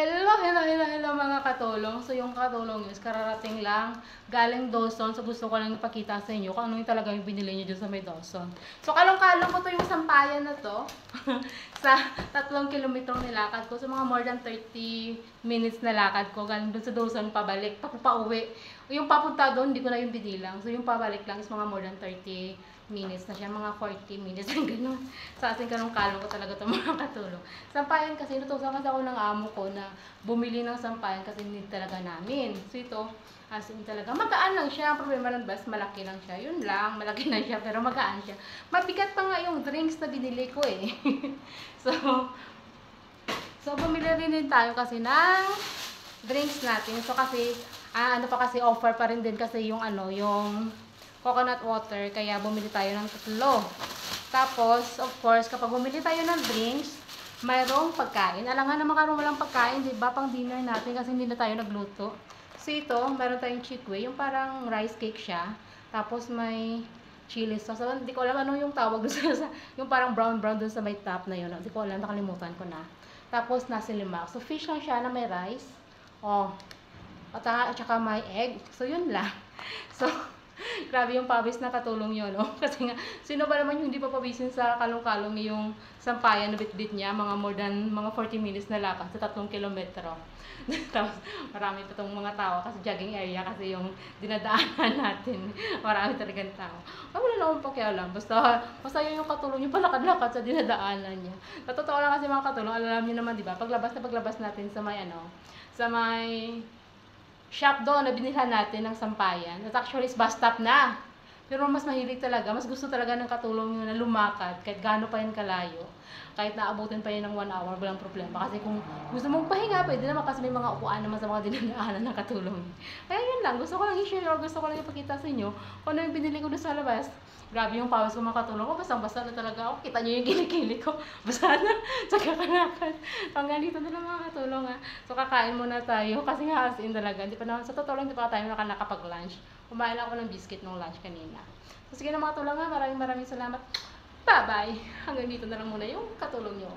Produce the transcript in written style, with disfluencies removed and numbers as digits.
Hello mga katulong. So yung katulong is kararating lang galing Dawson. So gusto ko lang ipakita sa inyo kung ano yung talaga yung binili nyo dyan sa may Dawson. So kalong-kalong ko to yung sampayan na to. Sa 3 kilometrong nilakad ko. So mga more than 30 minutes na lakad ko. Galing dun sa Dawson pabalik, pauwi. Yung papunta doon, hindi ko na yung binilang. So yung pabalik lang is mga more than 30 minutes na siya, mga 40 minutes, gano'n. Sa ating kalong-kalong ko talaga ito mga katulong. Sampayan kasi, natutusan kasi ako ng amo ko na bumili ng sampayan kasi need talaga namin. So ito, as in talaga, magaan lang siya. Ang problema ng bus, malaki lang siya. Yun lang, malaki lang siya, pero magaan siya. Mabigat pa nga yung drinks na binili ko eh. So bumili rin din tayo kasi ng drinks natin. So kasi, ano pa kasi, offer pa rin din kasi yung yung coconut water, kaya bumili tayo ng 3. Tapos, of course, kapag bumili tayo ng drinks, mayroong pagkain. Alangan na makaroon walang pagkain, di ba? Pang dinner natin kasi hindi na tayo nagluto. So ito, meron tayong chikwe, yung parang rice cake siya. Tapos may chili sauce. So, hindi ko alam ano yung tawag doon sa yung parang brown doon sa may top na yun. Hindi ko alam, nakalimutan ko na. Tapos nasi lemak. So fish lang siya na may rice. Oh. At saka may egg. So yun lang. So grabe yung pawis na katulong yun, no? Kasi nga, sino ba naman yung hindi pa pawisin sa kalong-kalong yung sampayan na bit-bit niya, mga more than, mga 40 minutes na lakad sa 3 kilometro. Tapos, marami pa tong mga tao kasi jogging area kasi yung dinadaanan natin. Marami talagang tao. Ay, wala na akong pakialam. Basta yun yung katulong yung palakad-lakad sa dinadaanan niya. Sa totoo lang kasi mga katulong, alam niyo naman, di ba? Paglabas natin sa may sa may shop doon na binilhan natin ng sampayan. At actually is bus stop na. Pero mas mahilig talaga, mas gusto talaga ng katulong yun na lumakad kahit gaano pa yan kalayo. Kahit naabutin pa yun ng 1 hour, walang problema. Kasi kung gusto mong pahinga, pwede naman kasi may mga upuan naman sa mga dinadaanan ng katulong. Kaya yun lang, gusto ko lang i-share or gusto ko lang ipakita sa inyo kung ano yung binili ko doon sa labas. Grabe yung pawis ko mga katulong ko, basta na talaga ako. Kita nyo yung kilikili ko. Basta na, sa kakalakad. Hanggang dito na lang mga katulong ha. So kakain muna tayo kasi nga as in talaga. Hindi pa naman, sa totoo lang, hindi pa tayo nakapag-lunch. Kumain lang ako ng biscuit nung lunch kanina. So sige na mga katulong ha, maraming salamat. Bye-bye! Hanggang dito na lang muna yung katulong nyo.